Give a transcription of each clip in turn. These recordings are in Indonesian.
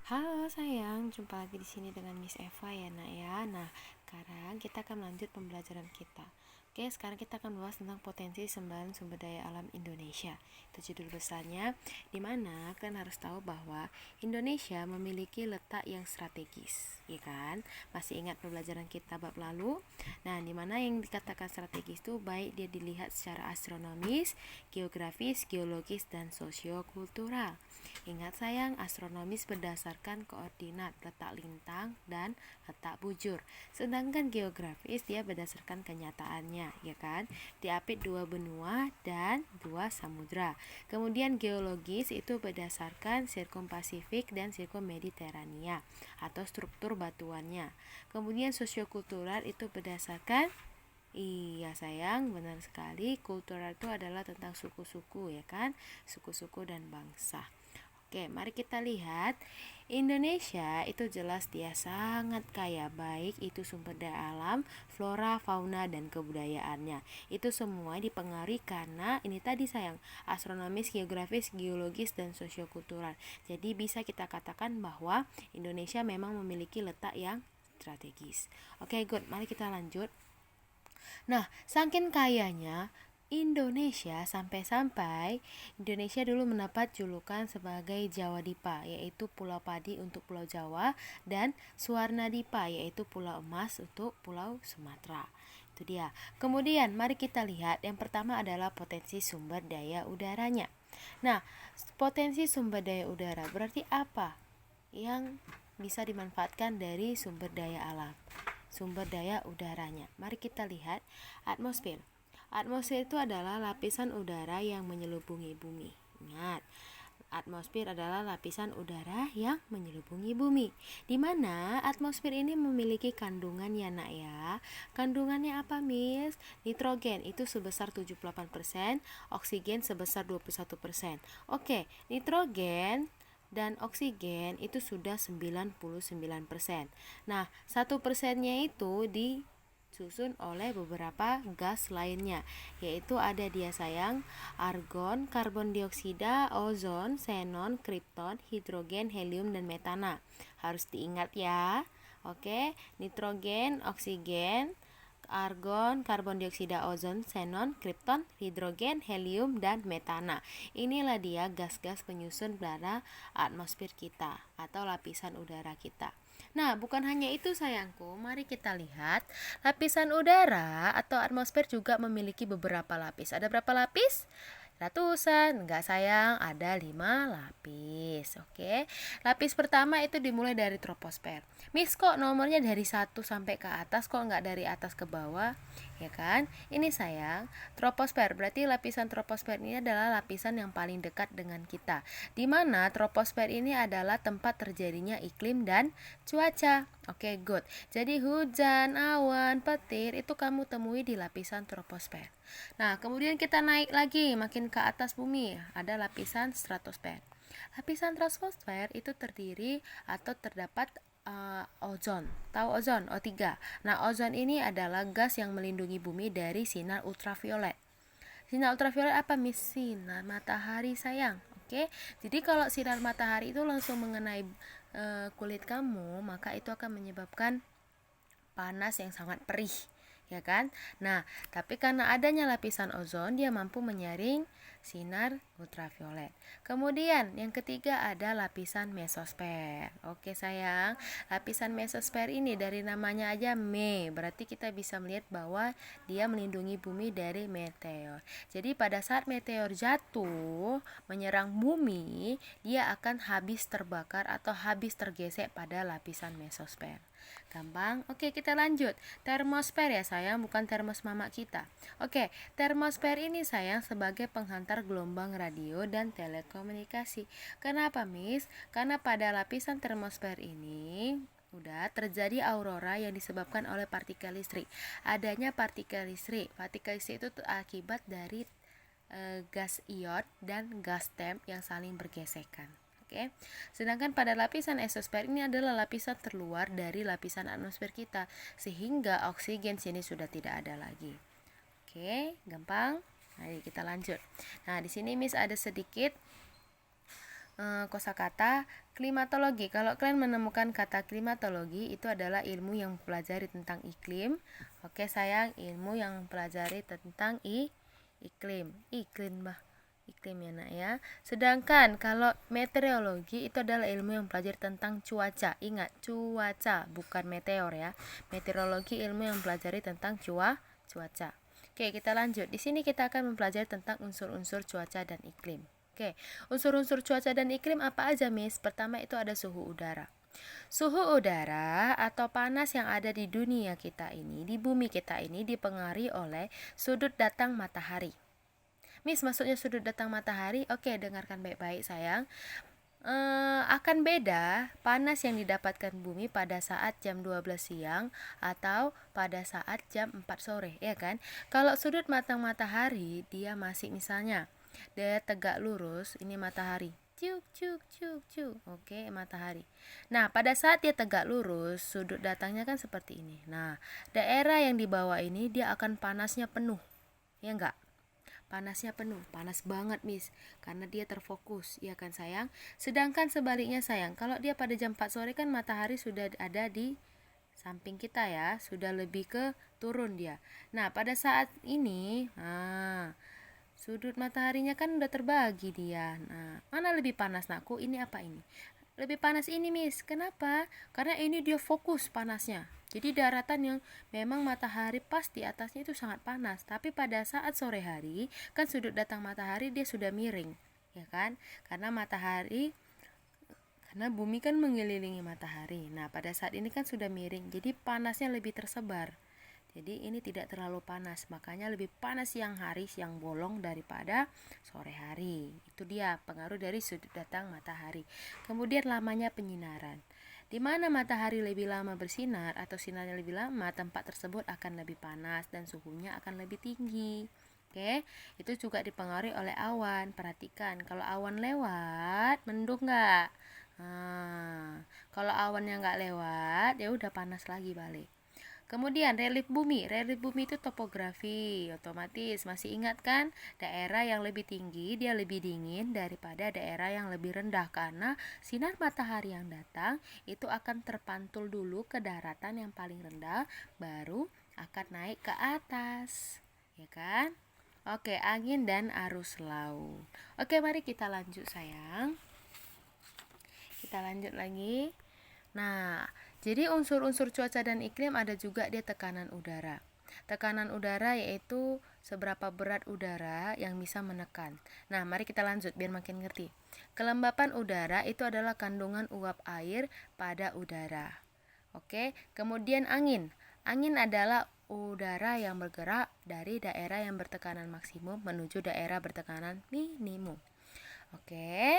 Halo sayang, jumpa lagi di sini dengan Miss Eva ya nak ya. Nah, sekarang kita akan lanjut pembelajaran kita. Oke, sekarang kita akan bahas tentang potensi sumber daya alam Indonesia. Itu judul besarnya, di mana kalian harus tahu bahwa Indonesia memiliki letak yang strategis, ya kan? Masih ingat pembelajaran kita bab lalu? Nah, di mana yang dikatakan strategis itu baik dia dilihat secara astronomis, geografis, geologis, dan sosiokultural. Ingat sayang, astronomis berdasarkan koordinat letak lintang dan letak bujur. Sedangkan geografis dia berdasarkan kenyataannya, ya kan? Diapit dua benua dan dua samudra. Kemudian geologis itu berdasarkan sirkum Pasifik dan sirkum Mediterania atau struktur batuannya. Kemudian sosiokultural itu berdasarkan Iya sayang, benar sekali. Kultural itu adalah tentang suku-suku ya kan? Suku-suku dan bangsa. Oke, mari kita lihat. Indonesia itu jelas dia sangat kaya, baik itu sumber daya alam, flora, fauna, dan kebudayaannya. Itu semua dipengaruhi karena ini tadi sayang, astronomis, geografis, geologis, dan sosiokultural. Jadi bisa kita katakan bahwa Indonesia memang memiliki letak yang strategis. Oke, good. Mari kita lanjut. Nah, saking kayanya Indonesia sampai-sampai Indonesia dulu mendapat julukan sebagai Jawa Dipa, yaitu Pulau Padi untuk Pulau Jawa, dan Suwarna Dipa, yaitu Pulau Emas untuk Pulau Sumatera. Itu dia. Kemudian mari kita lihat, yang pertama adalah potensi sumber daya udaranya. Nah, potensi sumber daya udara berarti apa yang bisa dimanfaatkan dari sumber daya alam? Sumber daya udaranya. Mari kita lihat atmosfer. Atmosfer itu adalah lapisan udara yang menyelubungi bumi. Ingat, atmosfer adalah lapisan udara yang menyelubungi bumi. Di mana atmosfer ini memiliki kandungan ya nak ya. Kandungannya apa Miss? Nitrogen itu sebesar 78%, oksigen sebesar 21%. Oke, nitrogen dan oksigen itu sudah 99%. Nah, 1%-nya itu disusun oleh beberapa gas lainnya, yaitu ada dia sayang, argon, karbon dioksida, ozon, xenon, kripton, hidrogen, helium, dan metana. Harus diingat ya. Oke, nitrogen, oksigen, argon, karbon dioksida, ozon, xenon, kripton, hidrogen, helium, dan metana. Inilah dia gas-gas penyusun pada atmosfer kita atau lapisan udara kita. Nah, bukan hanya itu sayangku, mari kita lihat lapisan udara atau atmosfer juga memiliki beberapa lapis. Ada berapa lapis? Ratusan, enggak sayang, ada 5 lapis. Oke. Lapis pertama itu dimulai dari troposfer. Miss, kok nomornya dari 1 sampai ke atas, kok enggak dari atas ke bawah? Ya kan? Ini sayang, troposfer berarti lapisan troposfer ini adalah lapisan yang paling dekat dengan kita. Di mana troposfer ini adalah tempat terjadinya iklim dan cuaca. Oke, good. Jadi hujan, awan, petir itu kamu temui di lapisan troposfer. Nah, kemudian kita naik lagi makin ke atas bumi, ada lapisan stratosfer. Lapisan stratosfer itu terdiri atau terdapat ozon. Tahu ozon? O3. Nah, ozon ini adalah gas yang melindungi bumi dari sinar ultraviolet. Sinar ultraviolet apa Miss? Sinar matahari sayang. Oke. Jadi kalau sinar matahari itu langsung mengenai kulit kamu, maka itu akan menyebabkan panas yang sangat perih, ya kan? Nah, tapi karena adanya lapisan ozon, dia mampu menyaring sinar ultraviolet. Kemudian yang ketiga ada lapisan mesosfer. Oke sayang, lapisan mesosfer ini dari namanya aja berarti kita bisa melihat bahwa dia melindungi bumi dari meteor. Jadi pada saat meteor jatuh menyerang bumi, dia akan habis terbakar atau habis tergesek pada lapisan mesosfer. Gampang? Oke, kita lanjut. Termosfer ya sayang, bukan termos mama kita. Oke, termosfer ini sayang sebagai penghantar gelombang radio dan telekomunikasi. Kenapa Miss? Karena pada lapisan termosfer ini udah terjadi aurora yang disebabkan oleh partikel listrik. Adanya partikel listrik. Partikel listrik itu akibat dari gas ion dan gas temp yang saling bergesekan. Oke. Sedangkan pada lapisan exosfer ini adalah lapisan terluar dari lapisan atmosfer kita, sehingga oksigen sini sudah tidak ada lagi. Gampang? Mari kita lanjut. Nah, di sini Miss ada sedikit kosakata klimatologi. Kalau kalian menemukan kata klimatologi, itu adalah ilmu yang mempelajari tentang iklim. Oke sayang, ilmu yang mempelajari tentang iklim. Iklim ya nak ya. Sedangkan kalau meteorologi itu adalah ilmu yang mempelajari tentang cuaca. Ingat, cuaca bukan meteor ya. Meteorologi ilmu yang mempelajari tentang cuaca. Oke, kita lanjut. Di sini kita akan mempelajari tentang unsur-unsur cuaca dan iklim. Oke, unsur-unsur cuaca dan iklim apa aja, Miss? Pertama itu ada suhu udara. Suhu udara atau panas yang ada di dunia kita ini, di bumi kita ini dipengaruhi oleh sudut datang matahari. Miss, maksudnya sudut datang matahari? Oke, dengarkan baik-baik sayang. Akan beda panas yang didapatkan bumi pada saat jam 12 siang atau pada saat jam 4 sore, ya kan? Kalau sudut matang matahari, dia masih misalnya dia tegak lurus, ini matahari. Cuk cuk cuk cuk. Oke, matahari. Nah, pada saat dia tegak lurus, sudut datangnya kan seperti ini. Nah, daerah yang di bawah ini dia akan panasnya penuh. Ya enggak? Panasnya penuh, panas banget Miss, karena dia terfokus, ya kan sayang. Sedangkan sebaliknya sayang, kalau dia pada jam 4 sore kan matahari sudah ada di samping kita ya, sudah lebih ke turun dia. Nah pada saat ini, sudut mataharinya kan udah terbagi dia. Nah mana lebih panas nakku, ini apa ini? Lebih panas ini Miss, kenapa? Karena ini dia fokus panasnya. Jadi daratan yang memang matahari pas di atasnya itu sangat panas. Tapi pada saat sore hari, kan sudut datang matahari dia sudah miring, ya kan? Karena bumi kan mengelilingi matahari. Nah pada saat ini kan sudah miring, jadi panasnya lebih tersebar. Jadi ini tidak terlalu panas, makanya lebih panas siang hari, siang bolong daripada sore hari. Itu dia pengaruh dari sudut datang matahari. Kemudian lamanya penyinaran. Di mana matahari lebih lama bersinar atau sinarnya lebih lama, tempat tersebut akan lebih panas dan suhunya akan lebih tinggi. Oke, itu juga dipengaruhi oleh awan. Perhatikan, kalau awan lewat, mendung nggak? Kalau awannya nggak lewat, ya udah panas lagi balik. Kemudian relief bumi itu topografi, otomatis masih ingat kan? Daerah yang lebih tinggi dia lebih dingin daripada daerah yang lebih rendah karena sinar matahari yang datang itu akan terpantul dulu ke daratan yang paling rendah, baru akan naik ke atas, ya kan? Oke, angin dan arus laut. Oke, mari kita lanjut sayang. Kita lanjut lagi. Nah, jadi unsur-unsur cuaca dan iklim ada juga dia tekanan udara. Tekanan udara yaitu seberapa berat udara yang bisa menekan. Nah, mari kita lanjut biar makin ngerti. Kelembapan udara itu adalah kandungan uap air pada udara. Oke, kemudian angin. Angin adalah udara yang bergerak dari daerah yang bertekanan maksimum menuju daerah bertekanan minimum. Oke.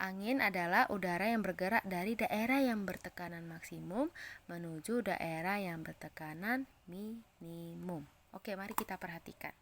Angin adalah udara yang bergerak dari daerah yang bertekanan maksimum menuju daerah yang bertekanan minimum. Oke, mari kita perhatikan.